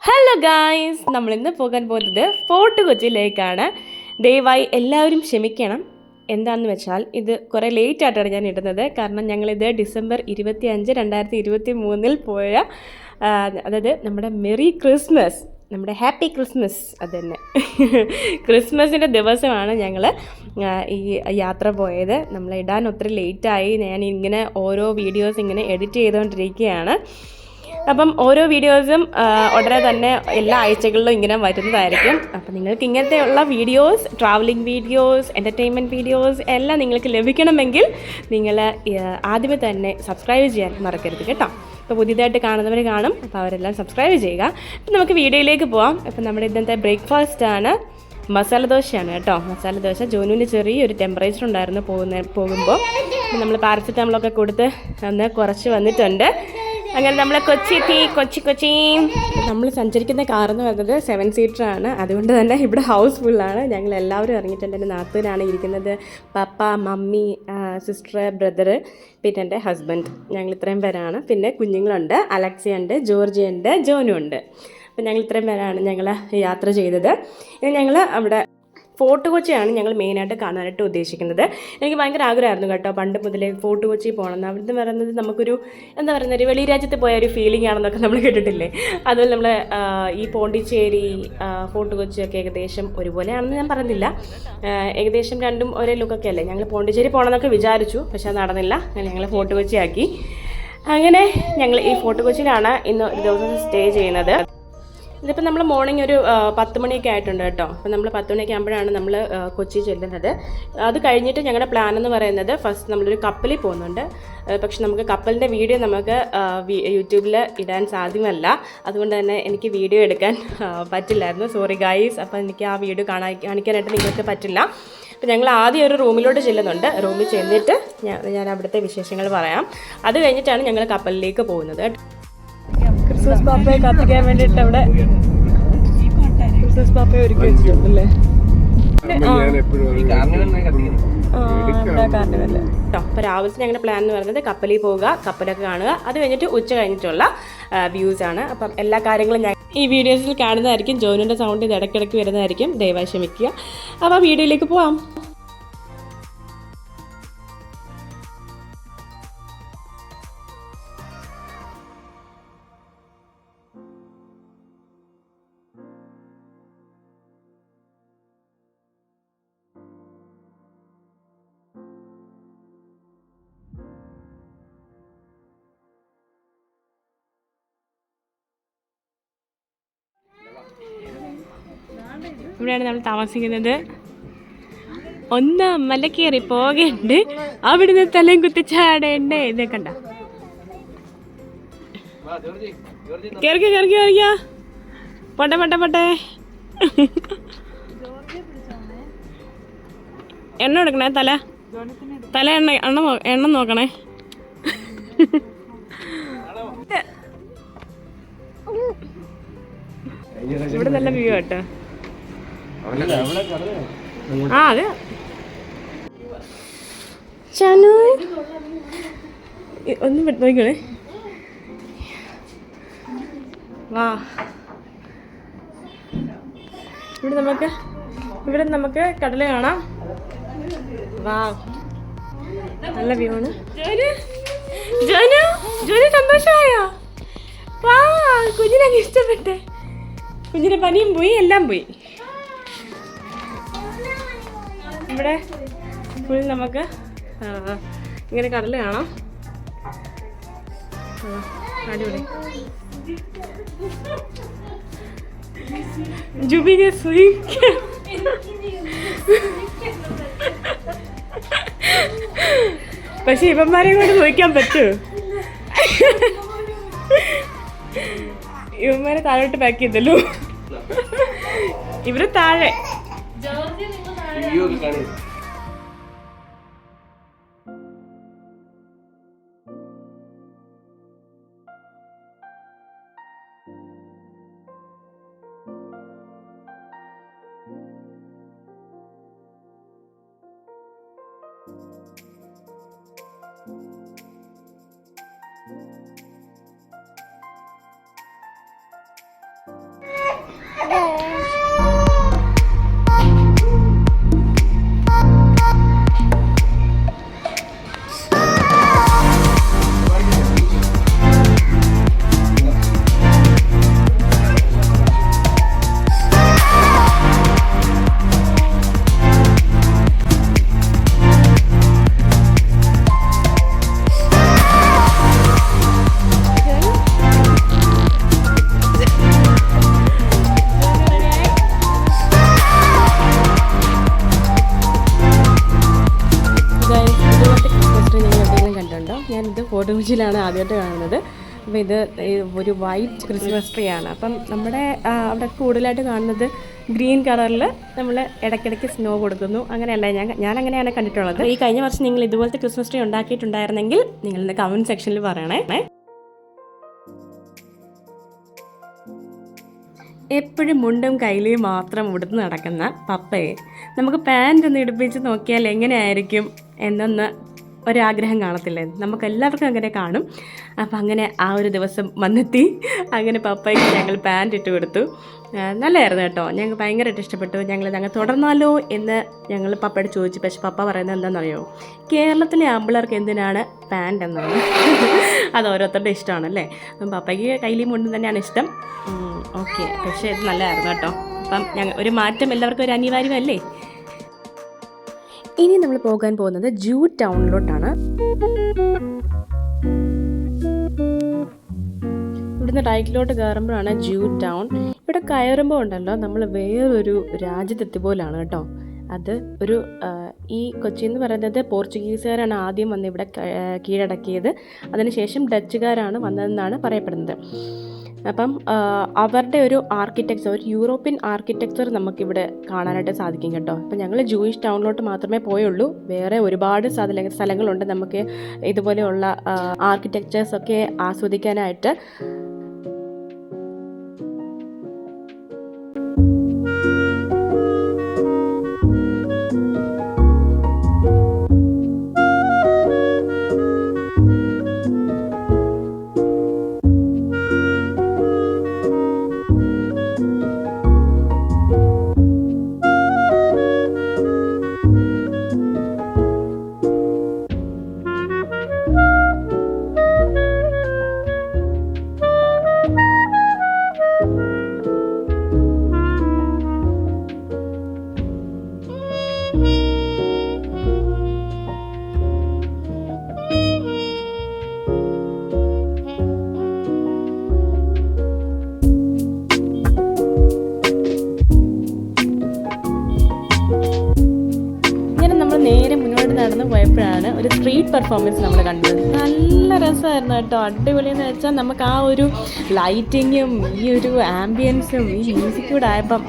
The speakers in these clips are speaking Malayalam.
ഹലോ ഗായ്സ്, നമ്മളിന്ന് പോകാൻ പോകുന്നത് ഫോർട്ട് കൊച്ചിയിലേക്കാണ്. ദയവായി എല്ലാവരും ക്ഷമിക്കണം. എന്താണെന്ന് വെച്ചാൽ ഇത് കുറേ ലേറ്റ് ആയിട്ടാണ് ഞാൻ ഇടുന്നത്. കാരണം ഞങ്ങളിത് ഡിസംബർ 25, 2023 പോയ, അതായത് നമ്മുടെ മെറി ക്രിസ്മസ്, നമ്മുടെ ഹാപ്പി ക്രിസ്മസ്, അത് തന്നെ ക്രിസ്മസിൻ്റെ ദിവസമാണ് ഞങ്ങൾ ഈ യാത്ര പോയത്. നമ്മൾ ഇടാൻ ഒത്തിരി ലേറ്റായി. ഞാൻ ഇങ്ങനെ ഓരോ വീഡിയോസ് ഇങ്ങനെ എഡിറ്റ് ചെയ്തുകൊണ്ടിരിക്കുകയാണ്. അപ്പം ഓരോ വീഡിയോസും ഉടനെ തന്നെ എല്ലാ ആഴ്ചകളിലും ഇങ്ങനെ വരുന്നതായിരിക്കും. അപ്പം നിങ്ങൾക്ക് ഇങ്ങനത്തെയുള്ള videos, travelling videos, entertainment videos എല്ലാം നിങ്ങൾക്ക് ലഭിക്കണമെങ്കിൽ നിങ്ങൾ ആദ്യമേ തന്നെ സബ്സ്ക്രൈബ് ചെയ്യാൻ മറക്കരുത് കേട്ടോ. ഇപ്പോൾ പുതിയതായിട്ട് കാണുന്നവർ കാണും, അപ്പോൾ അവരെല്ലാം സബ്സ്ക്രൈബ് ചെയ്യുക. അപ്പം നമുക്ക് വീഡിയോയിലേക്ക് പോവാം. അപ്പം നമ്മുടെ ഇന്നത്തെ ബ്രേക്ക്ഫാസ്റ്റാണ് മസാല ദോശയാണ് കേട്ടോ. മസാല ദോശ. ജോനുവിന് ചെറിയൊരു ടെമ്പറേച്ചർ ഉണ്ടായിരുന്നു പോകുമ്പോൾ. നമ്മൾ പാരസെറ്റാമോളൊക്കെ കൊടുത്ത് ഒന്ന് കുറച്ച് വന്നിട്ടുണ്ട്. അങ്ങനെ നമ്മൾ കൊച്ചി നമ്മൾ സഞ്ചരിക്കുന്ന കാറെന്ന് പറയുന്നത് 7 സീറ്ററാണ്. അതുകൊണ്ട് തന്നെ ഇവിടെ ഹൗസ് ഫുള്ളാണ്. ഞങ്ങൾ എല്ലാവരും ഇറങ്ങിയിട്ടുണ്ട്. എൻ്റെ നാത്തൂനാണ് ഇരിക്കുന്നത്, പപ്പ, മമ്മി, സിസ്റ്റർ, ബ്രദർ, പിന്നെ എൻ്റെ ഹസ്ബൻഡ്. ഞങ്ങൾ ഇത്രയും പേരാണ്. പിന്നെ കുഞ്ഞുങ്ങളുണ്ട്, അലക്സിയുണ്ട്, ജോർജിയുണ്ട്, ജോനും ഉണ്ട്. അപ്പം ഞങ്ങൾ ഇത്രയും പേരാണ് ഞങ്ങൾ യാത്ര ചെയ്തത്. ഇനി ഞങ്ങൾ അവിടെ ഫോർട്ട് കൊച്ചിയാണ് ഞങ്ങൾ മെയിനായിട്ട് കാണാനായിട്ട് ഉദ്ദേശിക്കുന്നത്. എനിക്ക് ഭയങ്കര ആഗ്രഹമായിരുന്നു കേട്ടോ, പണ്ട് മുതലേ ഫോർട്ട് കൊച്ചി പോകണമെന്ന്. അവിടുന്ന് പറയുന്നത് നമുക്കൊരു എന്താ പറയുന്നത്, ഒരു വെളി രാജ്യത്ത് പോയ ഒരു ഫീലിംഗ് ആണെന്നൊക്കെ നമ്മൾ കേട്ടിട്ടില്ലേ. അതുപോലെ നമ്മൾ ഈ പോണ്ടിച്ചേരി, ഫോർട്ട് കൊച്ചിയൊക്കെ ഏകദേശം ഒരുപോലെയാണെന്ന് ഞാൻ പറയുന്നില്ല. ഏകദേശം രണ്ടും ഒരേ ലുക്കൊക്കെ അല്ലേ. ഞങ്ങൾ പോണ്ടിച്ചേരി പോകണമെന്നൊക്കെ വിചാരിച്ചു, പക്ഷെ അത് നടന്നില്ല. ഞങ്ങൾ ഫോർട്ട് കൊച്ചി ആക്കി. അങ്ങനെ ഞങ്ങൾ ഈ ഫോർട്ട് കൊച്ചിയിലാണ് ഇന്ന് ഒരു ദിവസം സ്റ്റേ ചെയ്യുന്നത്. ഇതിപ്പോൾ നമ്മൾ മോർണിംഗ് ഒരു 10 മണിയൊക്കെ ആയിട്ടുണ്ട് കേട്ടോ. അപ്പോൾ നമ്മൾ 10 മണിയൊക്കെ ആകുമ്പോഴാണ് നമ്മൾ കൊച്ചി ചെല്ലുന്നത്. അത് കഴിഞ്ഞിട്ട് ഞങ്ങളുടെ പ്ലാൻ എന്ന് പറയുന്നത് ഫസ്റ്റ് നമ്മളൊരു കപ്പലിൽ പോകുന്നുണ്ട്. പക്ഷെ നമുക്ക് കപ്പലിൻ്റെ വീഡിയോ നമുക്ക് യൂട്യൂബിൽ ഇടാൻ സാധ്യമല്ല. അതുകൊണ്ട് തന്നെ എനിക്ക് വീഡിയോ എടുക്കാൻ പറ്റില്ലായിരുന്നു. Sorry guys. അപ്പോൾ എനിക്ക് ആ വീഡിയോ കാണിക്കാനായിട്ട് നിങ്ങൾക്ക് പറ്റില്ല. അപ്പോൾ ഞങ്ങൾ ആദ്യം ഒരു റൂമിലോട്ട് ചെല്ലുന്നുണ്ട്. റൂമിൽ ചെന്നിട്ട് ഞാൻ അവിടുത്തെ വിശേഷങ്ങൾ പറയാം. അത് കഴിഞ്ഞിട്ടാണ് ഞങ്ങൾ കപ്പലിലേക്ക് പോകുന്നത്. ക്രിസ്മസ് പാപ്പയെ കത്തിക്കാൻ വേണ്ടിയിട്ട് അവിടെ ക്രിസ്മസ് പാപ്പയെ ഒരുക്കി വെച്ചിട്ടുണ്ടല്ലേ. അപ്പോൾ രാവിലത്തെ ഞങ്ങളുടെ പ്ലാൻ എന്ന് പറയുന്നത് കപ്പലിൽ പോവുക, കപ്പലൊക്കെ കാണുക, അത് കഴിഞ്ഞിട്ട് ഉച്ച കഴിഞ്ഞിട്ടുള്ള വ്യൂസ് ആണ്. അപ്പം എല്ലാ കാര്യങ്ങളും ഞാൻ ഈ വീഡിയോസിൽ കാണുന്നതായിരിക്കും. ജോനുവിൻ്റെ സൗണ്ട് ഇത് ഇടയ്ക്കിടയ്ക്ക് വരുന്നതായിരിക്കും, ദയവായി ക്ഷമിക്കുക. അപ്പോൾ വീഡിയോയിലേക്ക് പോവാം. ഇവിടെയാണ് നമ്മൾ താമസിക്കുന്നത്. ഒന്ന് മല കയറി പോകേണ്ട, അവിടുന്ന് തലയും കുത്തിച്ചാടേണ്ടേ. ഇതേ കണ്ട, കേറിക്ക പോട്ടെ. എണ്ണ എടുക്കണേ, തല എണ്ണ നോക്കണേ. ഇവിടെ നല്ല വ്യൂ കേട്ടോ. അതെ ചാനു ഒന്നും നോക്കണേ. വാ, ഇവിടെ നമുക്ക് കടല് കാണാം. വാ, നല്ല വ്യൂ ആണ്. ജോനു സന്തോഷമായോ? വാ, കുഞ്ഞിനങ്ങ് ഇഷ്ടപ്പെട്ടെ. കുഞ്ഞിന്റെ പനിയും പോയി, എല്ലാം പോയി. ഇവിടെ ഫുൾ നമുക്ക് ഇങ്ങനെ കടല് കാണാം. അടിപൊളി. ജുബിനെ പക്ഷെ ഇവന്മാരെ കൊണ്ട് ചോദിക്കാൻ പറ്റൂ? ഇവന്മാരെ താഴോട്ട് പാക്ക് ചെയ്തല്ലോ. ഇവര് താഴെ. കൊച്ചിയിലാണ് ആദ്യമായിട്ട് കാണുന്നത്. അപ്പോൾ ഇത് ഒരു വൈറ്റ് ക്രിസ്മസ് ട്രീ ആണ്. അപ്പം നമ്മുടെ അവിടെ കൂടുതലായിട്ട് കാണുന്നത് ഗ്രീൻ കളറിൽ നമ്മൾ ഇടയ്ക്കിടയ്ക്ക് സ്നോ കൊടുക്കുന്നു. അങ്ങനെയല്ല ഞാൻ അങ്ങനെയാണ് കണ്ടിട്ടുള്ളത്. ഈ കഴിഞ്ഞ വർഷം നിങ്ങൾ ഇതുപോലത്തെ ക്രിസ്മസ് ട്രീ ഉണ്ടാക്കിയിട്ടുണ്ടായിരുന്നെങ്കിൽ നിങ്ങളുടെ കമൻറ്റ് സെക്ഷനിൽ പറയണേ. എപ്പോഴും മുണ്ടും കയ്യിലും മാത്രം ഉടുത്ത് നടക്കുന്ന പപ്പയെ നമുക്ക് പാൻറ് ഒന്ന് ഇടിപ്പിച്ച് നോക്കിയാൽ എങ്ങനെയായിരിക്കും എന്നൊന്ന് ഒരാഗ്രഹം കാണത്തില്ലേ? നമുക്കെല്ലാവർക്കും അങ്ങനെ കാണും. അപ്പം അങ്ങനെ ആ ഒരു ദിവസം വന്നെത്തി. അങ്ങനെ പപ്പയ്ക്ക് ഞങ്ങൾ പാൻറ് ഇട്ട് കൊടുത്തു. നല്ലതായിരുന്നു കേട്ടോ. ഞങ്ങൾക്ക് ഭയങ്കരമായിട്ട് ഇഷ്ടപ്പെട്ടു. ഞങ്ങൾ തുടർന്നാലോ എന്ന് ഞങ്ങൾ പപ്പയോട് ചോദിച്ചു. പക്ഷെ പപ്പ പറയുന്നത് എന്താണെന്നറിയോ? കേരളത്തിലെ ആമ്പിളർക്ക് എന്തിനാണ് പാൻറ് എന്നാണ്. അത് ഓരോരുത്തരുടെ ഇഷ്ടമാണല്ലേ. അപ്പം പപ്പയ്ക്ക് കയ്യിലും മുണ്ടും തന്നെയാണ് ഇഷ്ടം. ഓക്കെ, പക്ഷേ ഇത് നല്ലതായിരുന്നു കേട്ടോ. അപ്പം ഒരു മാറ്റം എല്ലാവർക്കും ഒരു അനിവാര്യമല്ലേ. ഇനി നമ്മൾ പോകാൻ പോകുന്നത് ജൂ ടൗണിലോട്ടാണ്. ഇവിടുന്ന് റൈറ്റിലോട്ട് കയറുമ്പോഴാണ് ജൂ ടൗൺ. ഇവിടെ കയറുമ്പോൾ ഉണ്ടല്ലോ നമ്മൾ വേറൊരു രാജ്യത്തെത്തി പോലാണ് കേട്ടോ. അത് ഈ കൊച്ചി എന്ന് പറയുന്നത് പോർച്ചുഗീസുകാരാണ് ആദ്യം വന്ന് ഇവിടെ കീഴടക്കിയത്. അതിനുശേഷം ഡച്ചുകാരാണ് വന്നതെന്നാണ് പറയപ്പെടുന്നത്. അപ്പം അവരുടെ ഒരു ആർക്കിടെക്ചർ, ഒരു യൂറോപ്യൻ ആർക്കിടെക്ചർ നമുക്കിവിടെ കാണാനായിട്ട് സാധിക്കും കേട്ടോ. അപ്പം ഞങ്ങൾ ജൂയിഷ് ടൗണിലോട്ട് മാത്രമേ പോയുള്ളൂ. വേറെ ഒരുപാട് സ്ഥലങ്ങളുണ്ട് നമുക്ക് ഇതുപോലെയുള്ള ആർക്കിടെക്ചേഴ്സൊക്കെ ആസ്വദിക്കാനായിട്ട്. നേരെ മുന്നോട്ട് നടന്ന് പോയപ്പോഴാണ് ഒരു സ്ട്രീറ്റ് പെർഫോമൻസ് നമ്മൾ കണ്ടത്. നല്ല രസമായിരുന്നു കേട്ടോ. അടിപൊളിയെന്ന് വെച്ചാൽ നമുക്ക് ആ ഒരു ലൈറ്റിങ്ങും ഈ ഒരു ആംബിയൻസും ഈ മ്യൂസിക്കും കൂടെ ആയപ്പം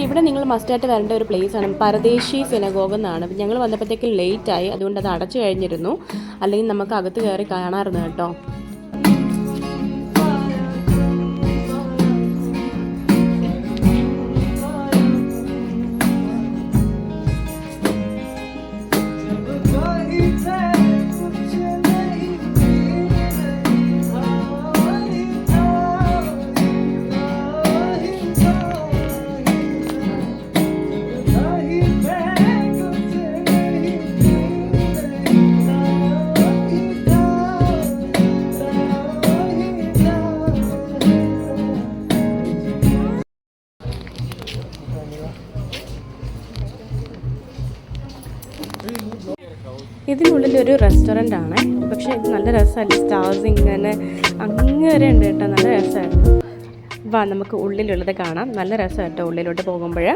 ഇവിടെ നിങ്ങൾ മസ്റ്റായിട്ട് വരേണ്ട ഒരു പ്ലേസാണ് പരദേശി സിനഗോഗ് എന്നാണ്. ഞങ്ങൾ വന്നപ്പോഴത്തേക്കും ലേറ്റായി, അതുകൊണ്ട് അത് അടച്ചു കഴിഞ്ഞിരുന്നു. അല്ലെങ്കിൽ നമുക്ക് അകത്ത് കയറി കാണാമായിരുന്നു കേട്ടോ. ഇതൊരു റെസ്റ്റോറൻ്റ് ആണ്, പക്ഷേ ഇത് നല്ല രസമല്ല, സ്റ്റാർസ് ഇങ്ങനെ അങ്ങനെ ഉണ്ട് കേട്ടോ, നല്ല രസമായിരുന്നു. വാ നമുക്ക് ഉള്ളിലുള്ളത് കാണാം. നല്ല രസം കേട്ടോ ഉള്ളിലോട്ട് പോകുമ്പോൾ.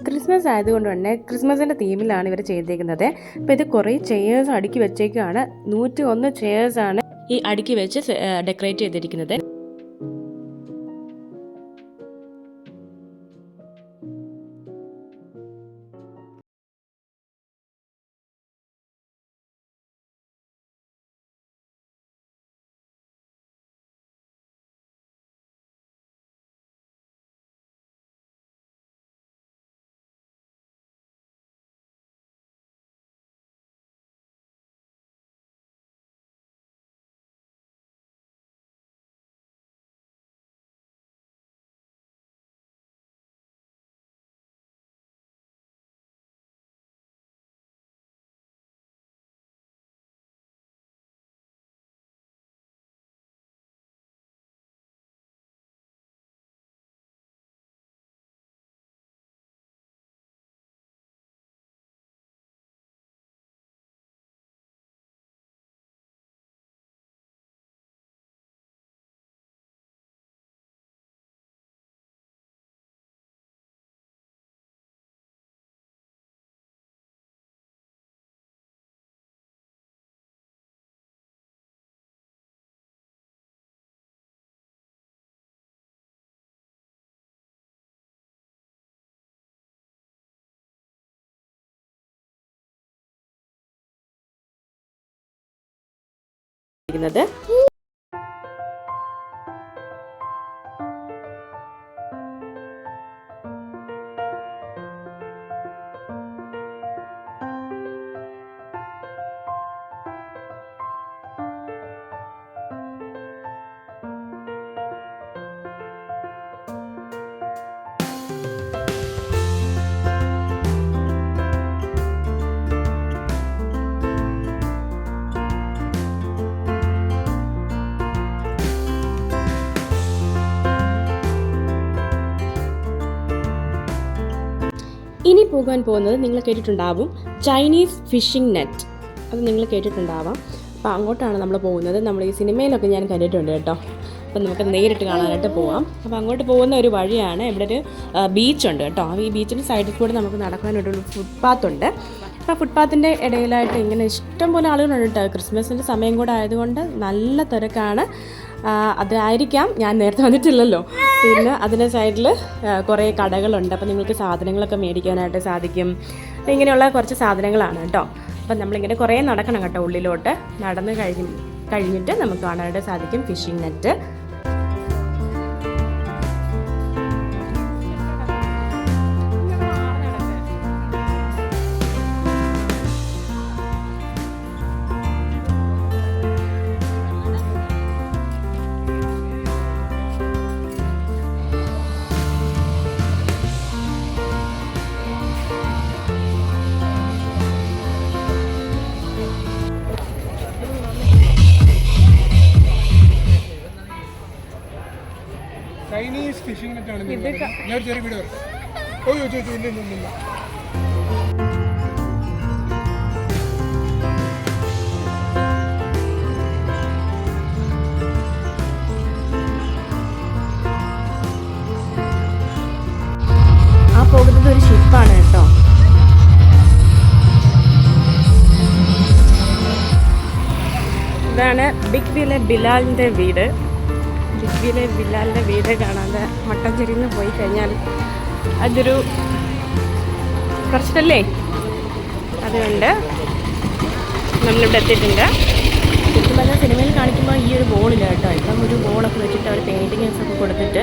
ക്രിസ്മസ് ആയതുകൊണ്ട് തന്നെ ക്രിസ്മസിൻ്റെ തീമിലാണ് ഇവർ ചെയ്തേക്കുന്നത്. അപ്പോൾ ഇത് കുറേ ചെയേഴ്സ് അടുക്കി വെച്ചേക്കാണ്. 101 ചെയേഴ്സാണ് ഈ അടുക്കി വെച്ച് ഡെക്കറേറ്റ് ചെയ്തിരിക്കുന്നത്. ത് ഇനി പോകാൻ പോകുന്നത് നിങ്ങൾ കേട്ടിട്ടുണ്ടാവും ചൈനീസ് ഫിഷിംഗ് നെറ്റ്. അത് നിങ്ങൾ കേട്ടിട്ടുണ്ടാവാം. അപ്പോൾ അങ്ങോട്ടാണ് നമ്മൾ പോകുന്നത്. നമ്മൾ ഈ സിനിമയിലൊക്കെ ഞാൻ കണ്ടിട്ടുണ്ട് കേട്ടോ. അപ്പം നമുക്ക് നേരിട്ട് കാണാനായിട്ട് പോവാം. അപ്പോൾ അങ്ങോട്ട് പോകുന്ന ഒരു വഴിയാണ്. ഇവിടെ ഒരു ബീച്ചുണ്ട് കേട്ടോ. ഈ ബീച്ചിൻ്റെ സൈഡിൽ കൂടെ നമുക്ക് നടക്കാനായിട്ടൊരു ഫുട്പാത്തുണ്ട്. അപ്പോൾ ഫുട്പാത്തിൻ്റെ ഇടയിലായിട്ട് ഇങ്ങനെ ഇഷ്ടംപോലെ ആളുകളുണ്ട് കേട്ടോ. ക്രിസ്മസിൻ്റെ സമയം കൂടെ ആയതുകൊണ്ട് നല്ല തിരക്കാണ്. അതായിരിക്കാം, ഞാൻ നേരത്തെ വന്നിട്ടില്ലല്ലോ. പിന്നെ അതിൻ്റെ സൈഡിൽ കുറേ കടകളുണ്ട്. അപ്പോൾ നിങ്ങൾക്ക് സാധനങ്ങളൊക്കെ മേടിക്കാനായിട്ട് സാധിക്കും. ഇങ്ങനെയുള്ള കുറച്ച് സാധനങ്ങളാണ് കേട്ടോ. അപ്പം നമ്മളിങ്ങനെ കുറേ നടക്കണം കേട്ടോ. ഉള്ളിലോട്ട് നടന്ന് കഴിഞ്ഞിട്ട് നമുക്ക് കാണാനായിട്ട് സാധിക്കും ഫിഷിംഗ് നെറ്റ്. ചൈനീസ് ഫിഷിംഗ് നെറ്റാണ്. ഞാൻ ചെറിയ വീഡിയോ ഇല്ല. ആ പോകുന്നത് ഒരു ഷിപ്പാണ് കേട്ടോ. ഇതാണ് ബിഗ് വിലെ ബിലാലിൻ്റെ വീട്. ബിഗ് ബിലാലിൻ്റെ വീട് കാണാതെ മട്ടഞ്ചേരിയിൽ നിന്ന് പോയി കഴിഞ്ഞാൽ അതൊരു കുറച്ചിട്ടല്ലേ. അതുകൊണ്ട് നമ്മളിവിടെ എത്തിയിട്ടുണ്ട്. ഒരു ബോളില്ല കേട്ടോ. ഇപ്പം ഒരു ബോളൊക്കെ വെച്ചിട്ട് അവർ പെയിൻറ്റിങ്സ് ഒക്കെ കൊടുത്തിട്ട്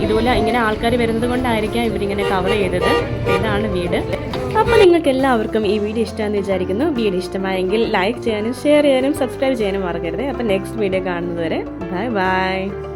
ഇതുപോലെ ഇങ്ങനെ ആൾക്കാർ വരുന്നത് കൊണ്ടായിരിക്കാം ഇവരിങ്ങനെ കവർ ചെയ്തത്. ഇതാണ് വീട്. അപ്പോൾ നിങ്ങൾക്ക് എല്ലാവർക്കും ഈ വീഡിയോ ഇഷ്ടമാണെന്ന് വിചാരിക്കുന്നു. വീഡിയോ ഇഷ്ടമായെങ്കിൽ ലൈക്ക് ചെയ്യാനും ഷെയർ ചെയ്യാനും സബ്സ്ക്രൈബ് ചെയ്യാനും മറക്കരുത്. അപ്പോൾ നെക്സ്റ്റ് വീഡിയോ കാണുന്നത് വരെ ബൈ ബൈ.